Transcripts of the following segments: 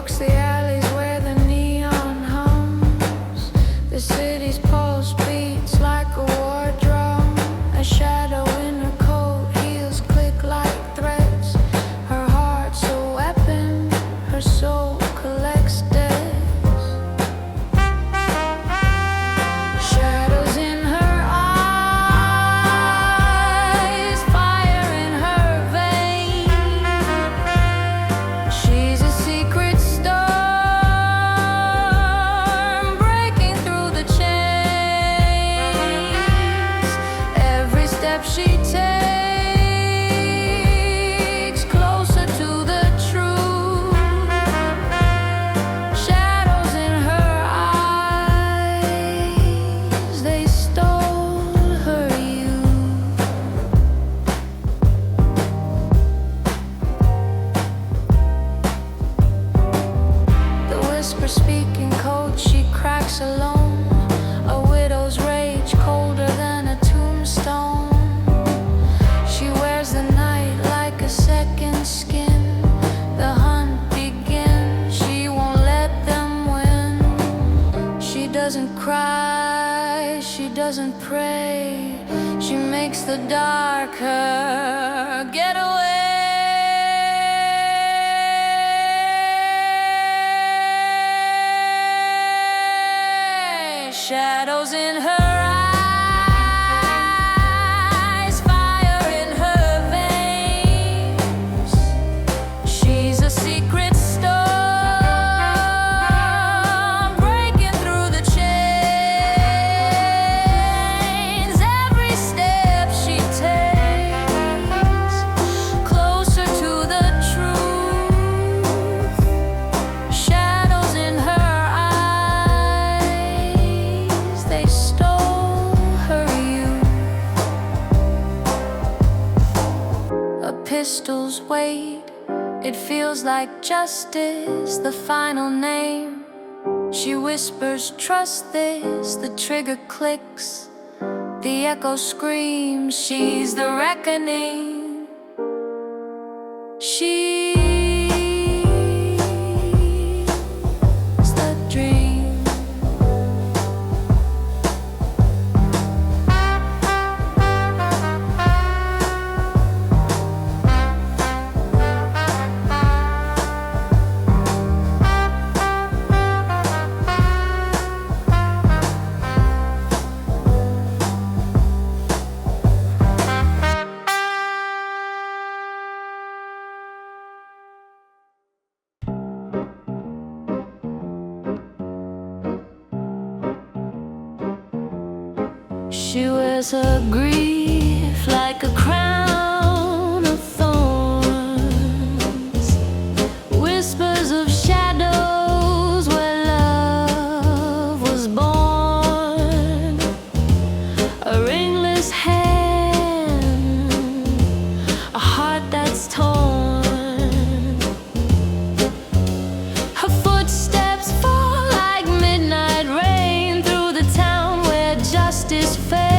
walks the alleys where the neon hums. The city's pulse beats like a war drum. A shadow in her coat, heels click like threads. Her heart's a weapon, her soul collects debts. Shadows in her eyes, fire in her veins. She's a secret storm breaking through the chains. Every step she takes closer to the truth. Shadows in her eyes, they stole her youth. The whisper speaking code she cracks alone. A widow's rage colder than a tombstone. She wears the night like a second skin. The hunt begins, she won't let them win. She doesn't cry, she doesn't pray. She makes the dark her getaway. Shadows in her eyes, fire in her veins. She's a secret storm breaking through the chains. Every step she takes closer to the truth. Shadows in her eyes, they stole her youth. A pistol's weight, it feels like justice, the final name. She whispers, trust this, the trigger clicks. The echo screams, she's the reckoning. She's the dream. She wears her grief like a crown of thorns. Whispers of shadows where love was born. A ringless hand, a heart that's torn. Her footsteps fall like midnight rain through the town where justice fades.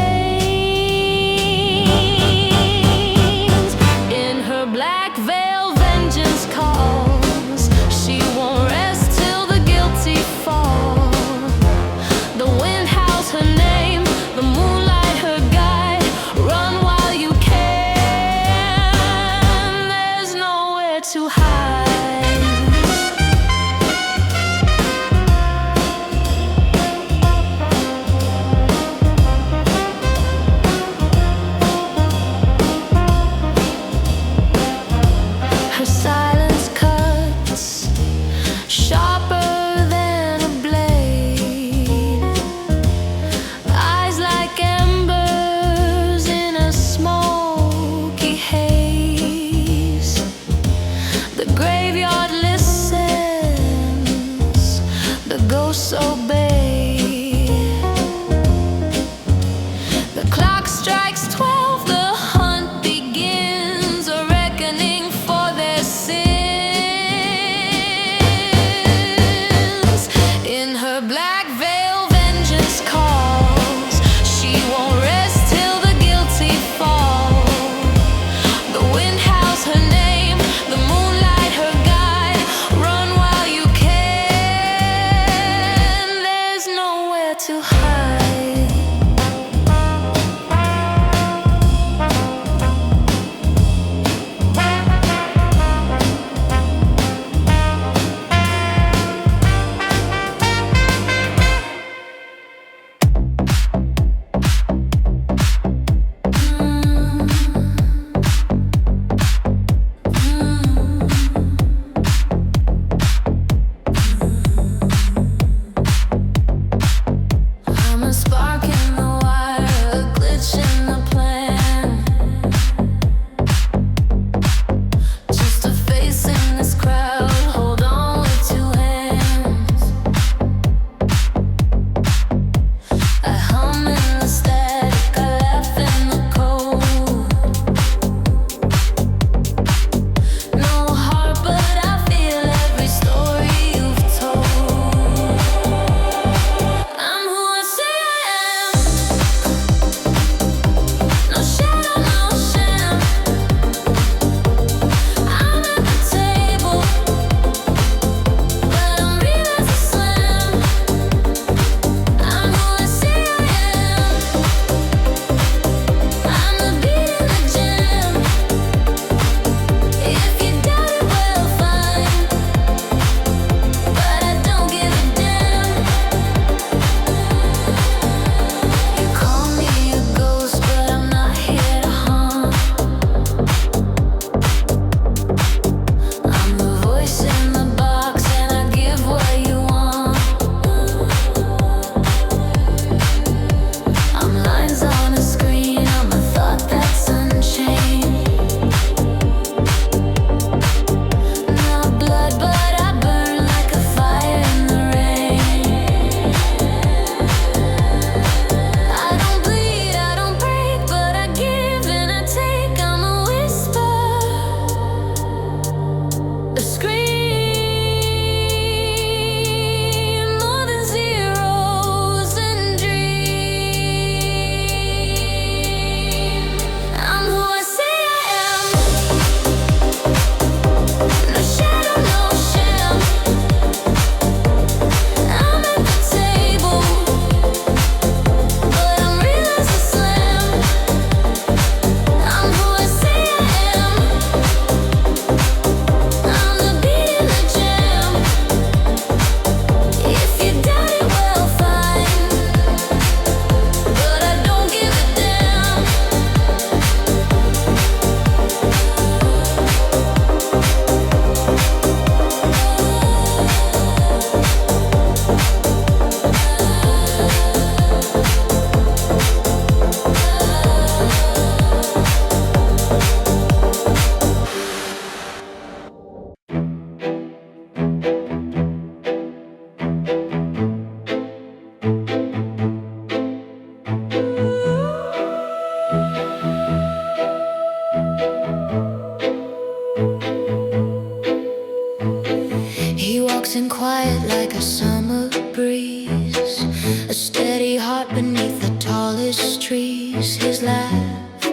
nice and quiet like a summer breeze, a steady heart beneath the tallest trees. His laugh,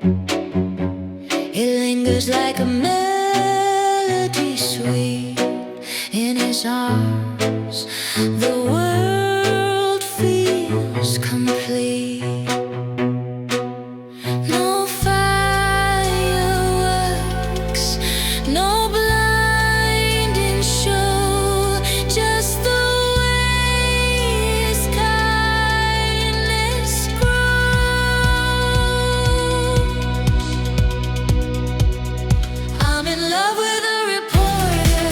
it lingers like a melody sweet. In his arms, the world feels complete. No fireworks, no blinding show, just the way his kindness grows. I'm in love with a reporter.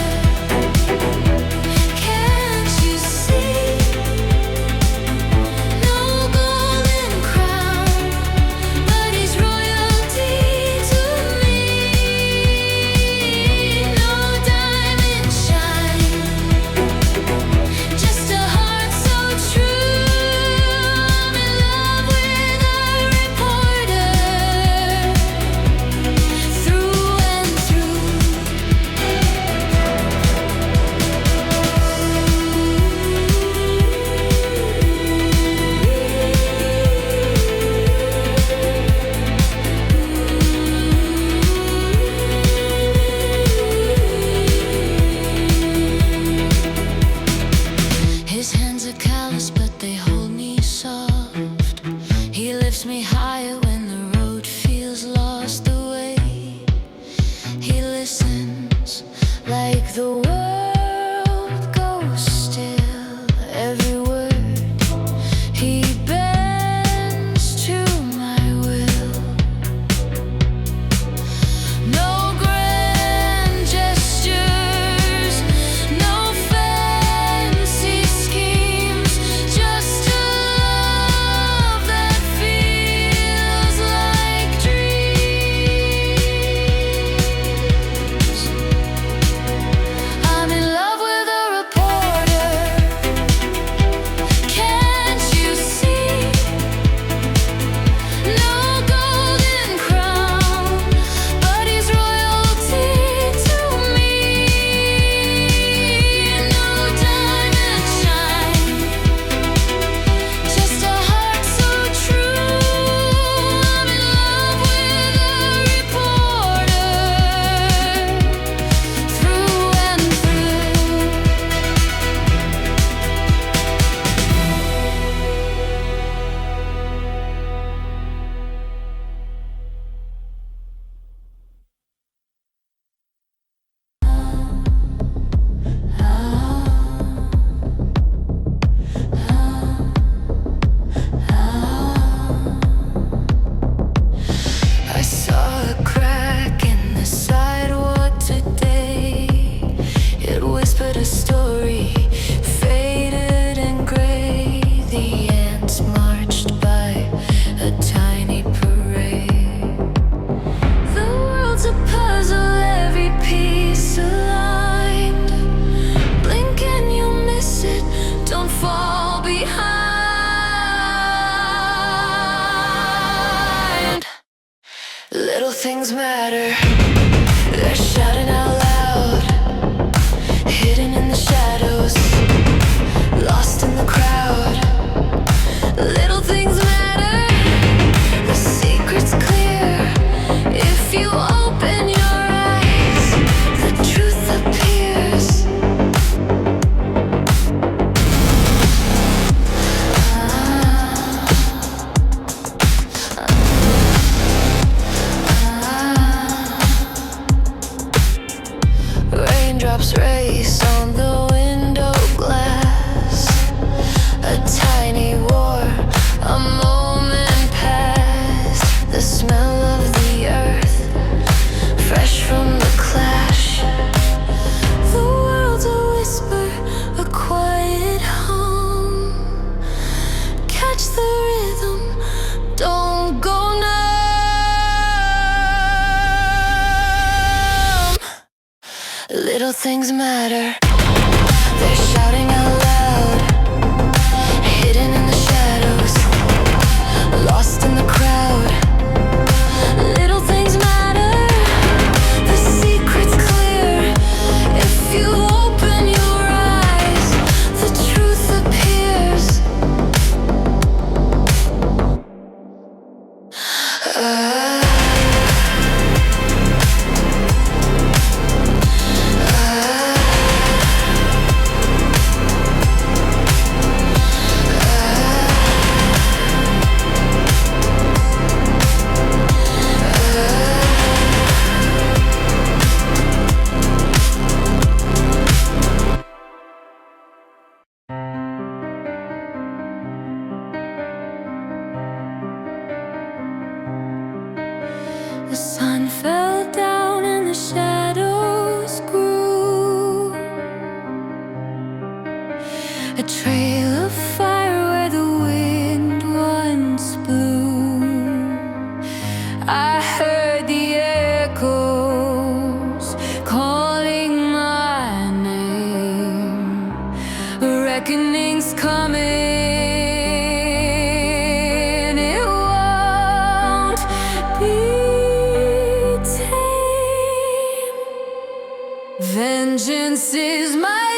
Can't you see? No golden crown, but he's royalty to me. No diamond shine, just a heart so true. I'm in love with a reporter, through and through. His hands are callous, but they hold me soft. He lifts me higher when the road feels lost. The way he listens, like the world goes still. Every word he bends to my will. No grand gestures, no fancy schemes, just a love that feels like dreams. I'm in love with a reporter. Can't you see? No golden crown, but he's royalty to me. No diamond shine, just a heart so true. I'm in love with a reporter, through and through. I saw a crack in the sidewalk today. It whispered a story, faded and gray. The ants marched by a tiny parade. The world's a puzzle, every piece aligned. Blink and you'll miss it, don't fall behind. Little things matter, they're shouting out loud, hidden in the shadows, lost in the crowd. Little things matter, the secret's clear. If you open your eyes, the truth appears. Raindrops race on the window glass. A tiny war, a moment past. The smell of the earth, fresh from the clash. The world's a whisper, a quiet hum. Catch the rhythm, don't go numb. Little things matter, they're shouting out loud, hidden in the shadows, lost in the crowd. Little things matter, the secret's clear. If you open your A trail of fire where the wind once blew. I heard the echoes calling my name. A reckoning's coming. It won't be tame. Vengeance is my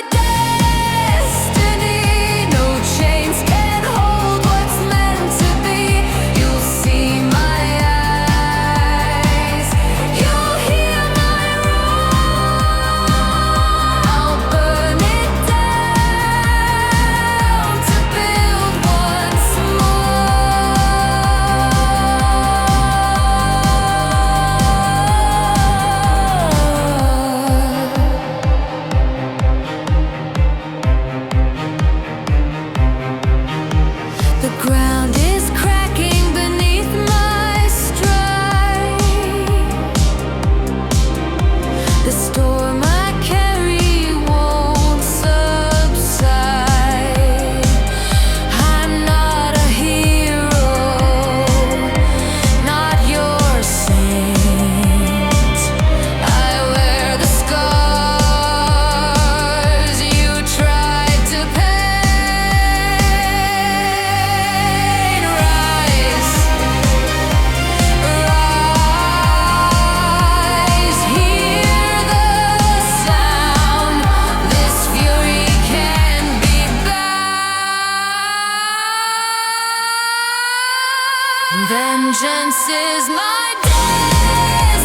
vengeance is my destiny.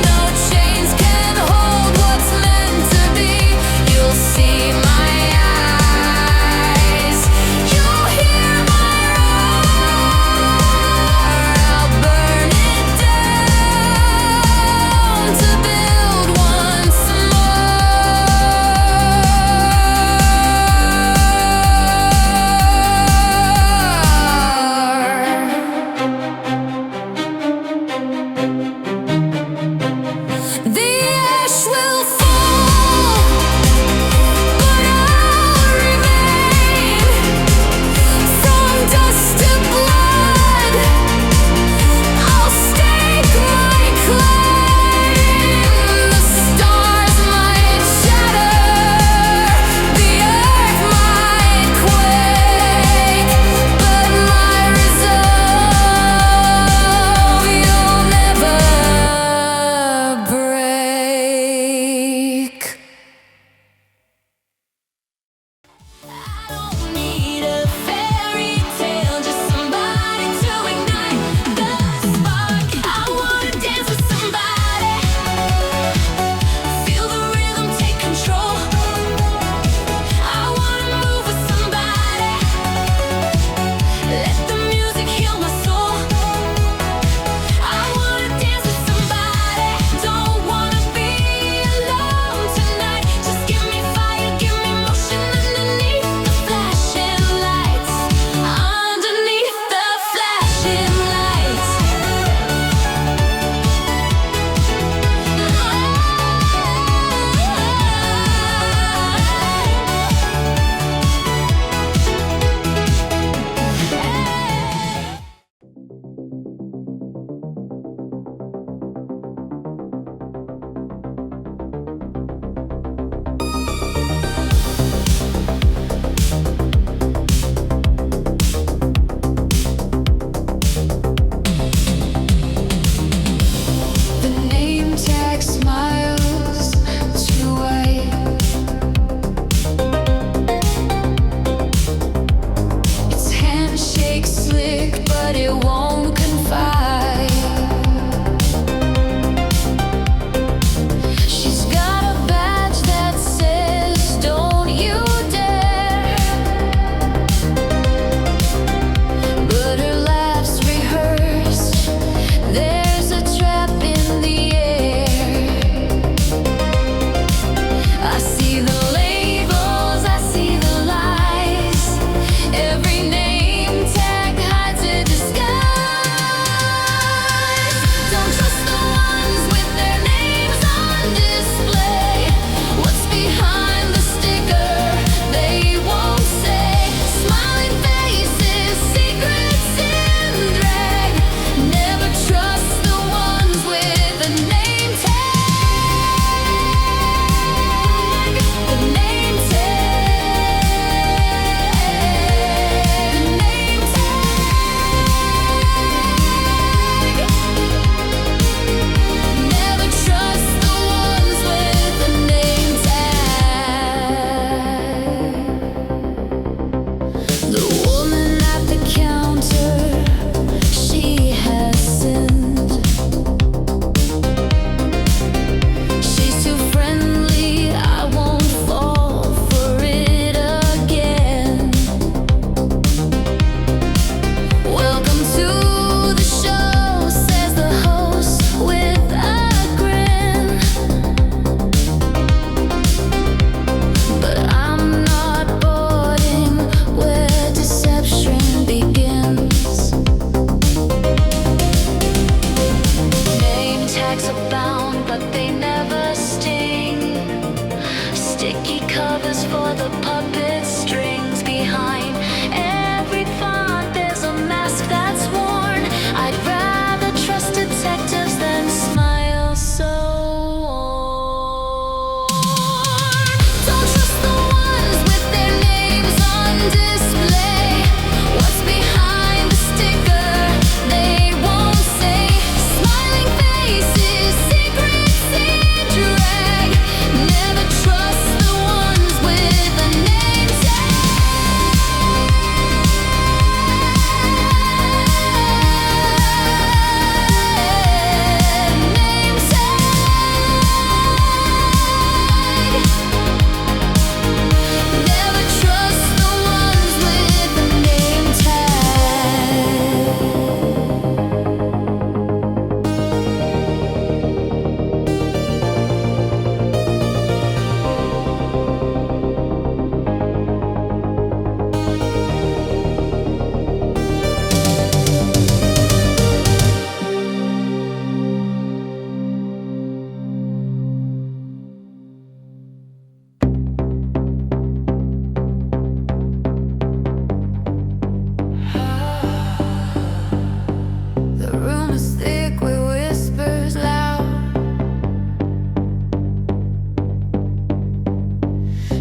No chains can hold what's meant to be. You'll see my eyes. You'll hear my roar. I'll burn it down to build once more.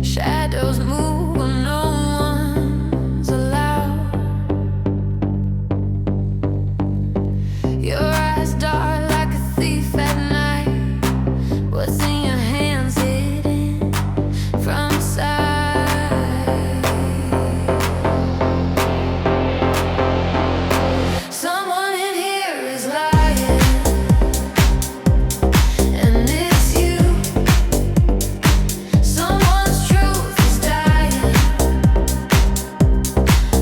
Shadows move when no one's allowed. Your eyes dark like a thief at night. What's in your hands hidden from sight? Someone in here is lying, and it's you. Someone's truth is dying.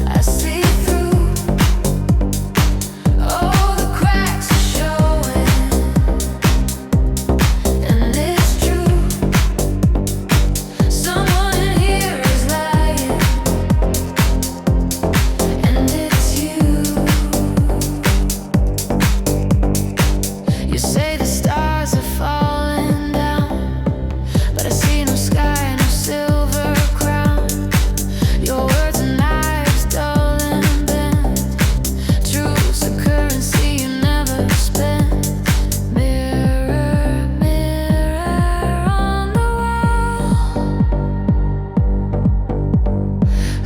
I see through. Oh, the cracks are showing, and it's true. Someone in here is lying, and it's you. You say the stars are falling down, but I see no sky, no silver crown. Your words are knives, dull and bent. Truth's a currency you never spent. Mirror, mirror on the wall,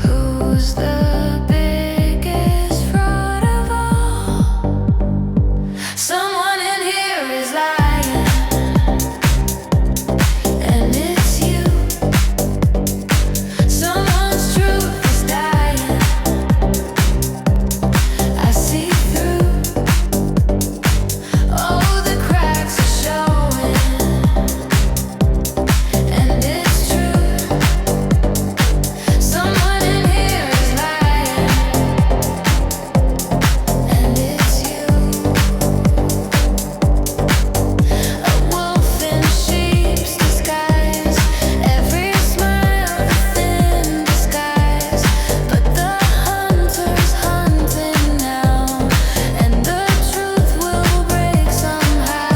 who's the biggest fraud of all? Someone in here is lying, and it's you. Someone's truth is dying. I see through. Oh, the cracks are showing, and it's true. Someone in here is lying, and it's you. A wolf in sheep's disguise. Every smile a thin disguise. But the hunter's hunting now, and the truth will break somehow.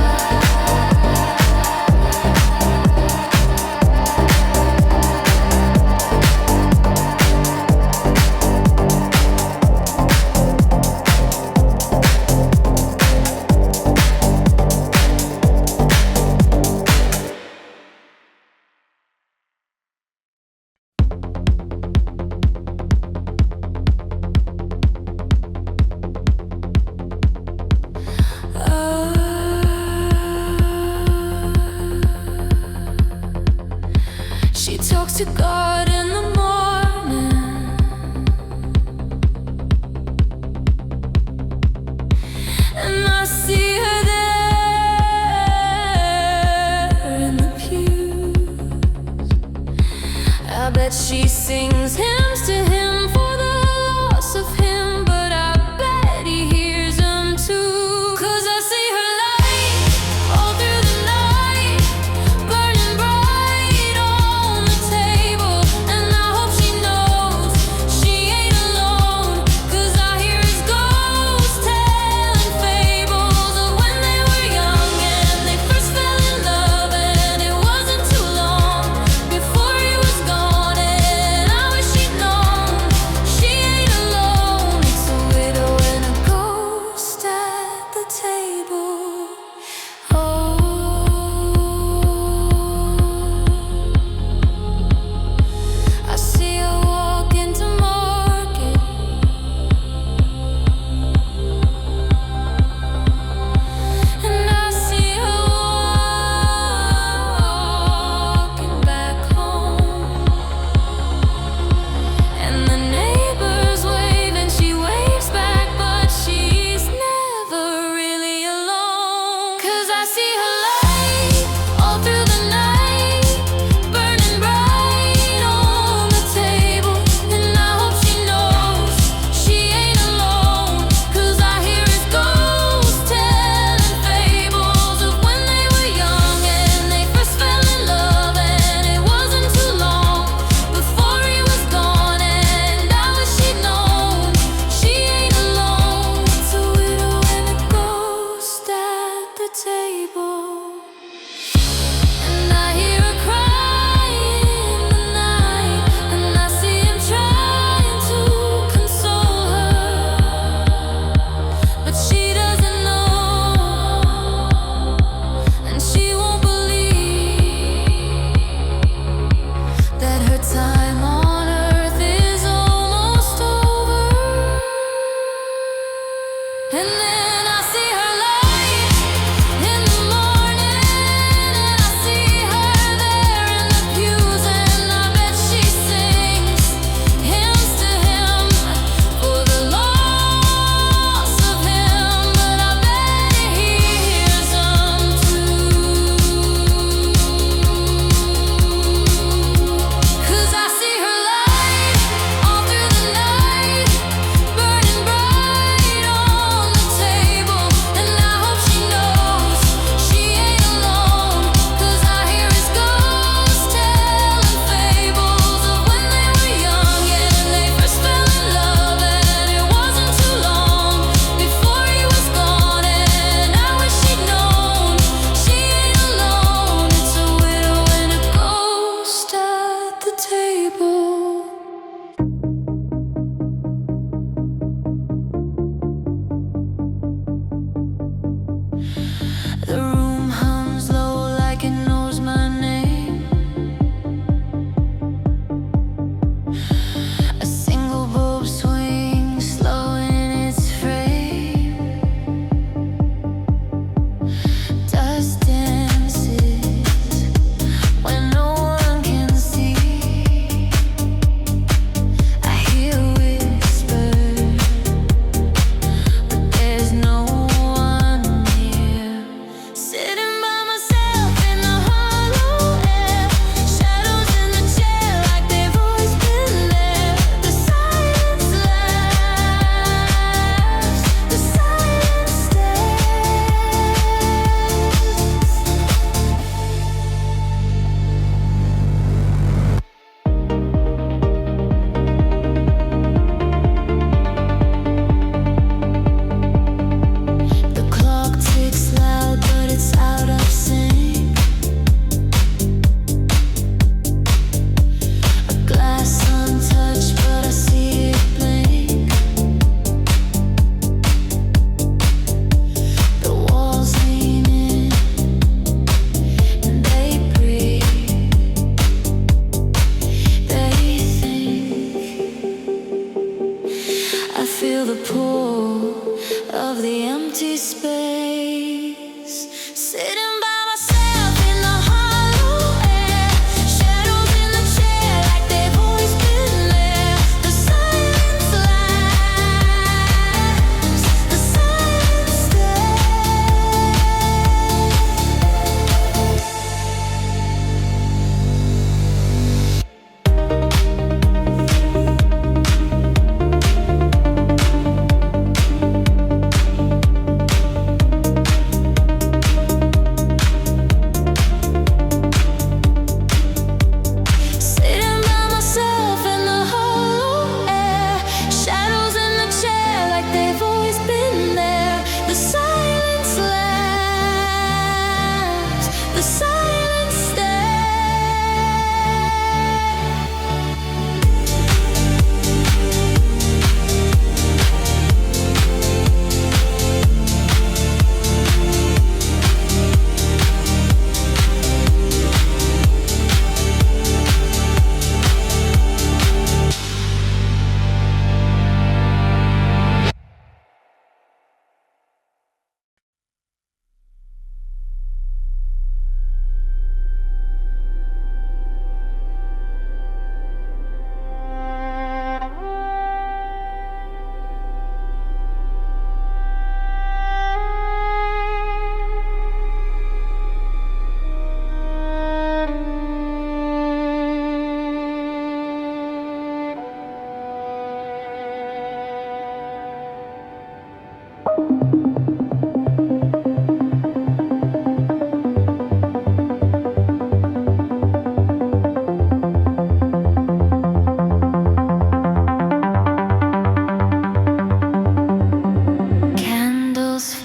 She talks to God in the morning, and I see her there in the pews. I bet she sings hymns to him for the loss of him, but I bet he hears them too. 'Cause I see her light all through the night, burning bright on the table, and I hope she knows she ain't alone. 'Cause I hear his ghost telling fables of when they were young and they first fell in love, and it wasn't too long before he was gone. And I wish she'd known tour of the empty space. Sitting by myself in the hollow air, shadows in the chair like they've always been there. The silence laughs, the silence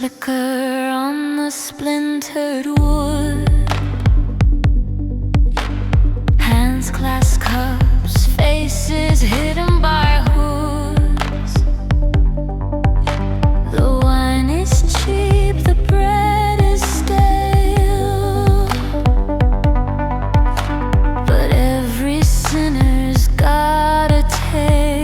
flicker on the splintered wood. Hands clasp cups, faces hidden by hoods. The wine is cheap, the bread is stale, but every sinner's got a tale.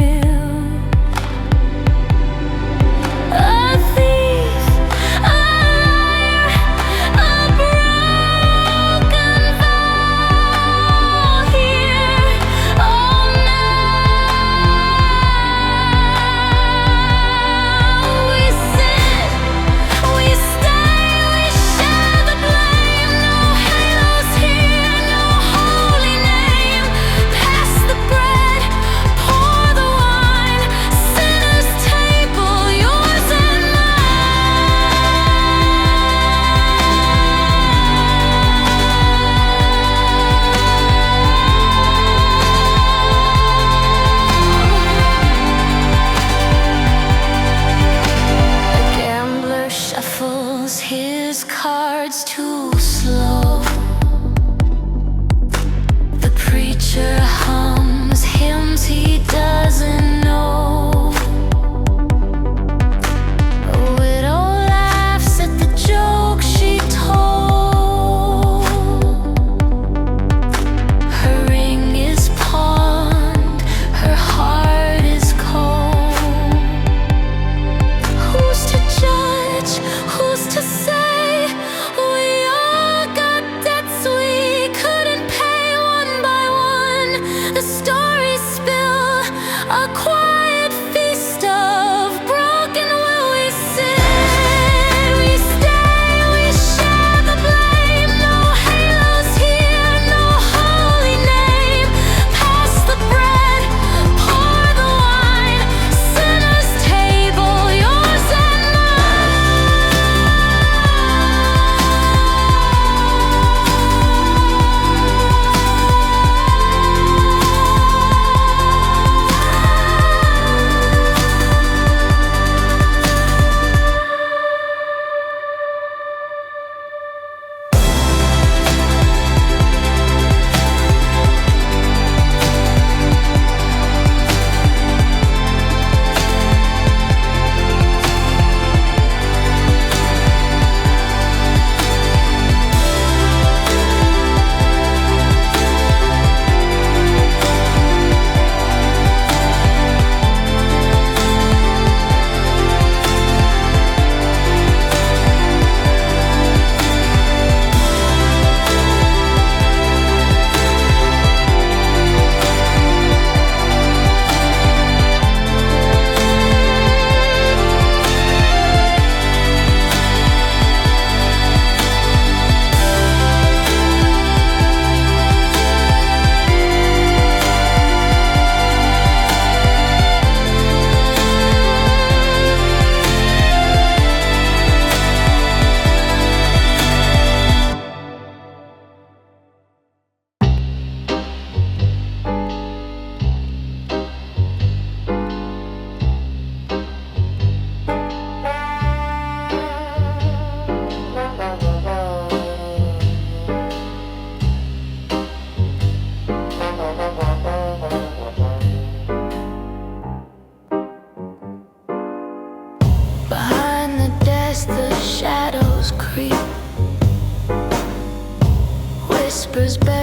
whispers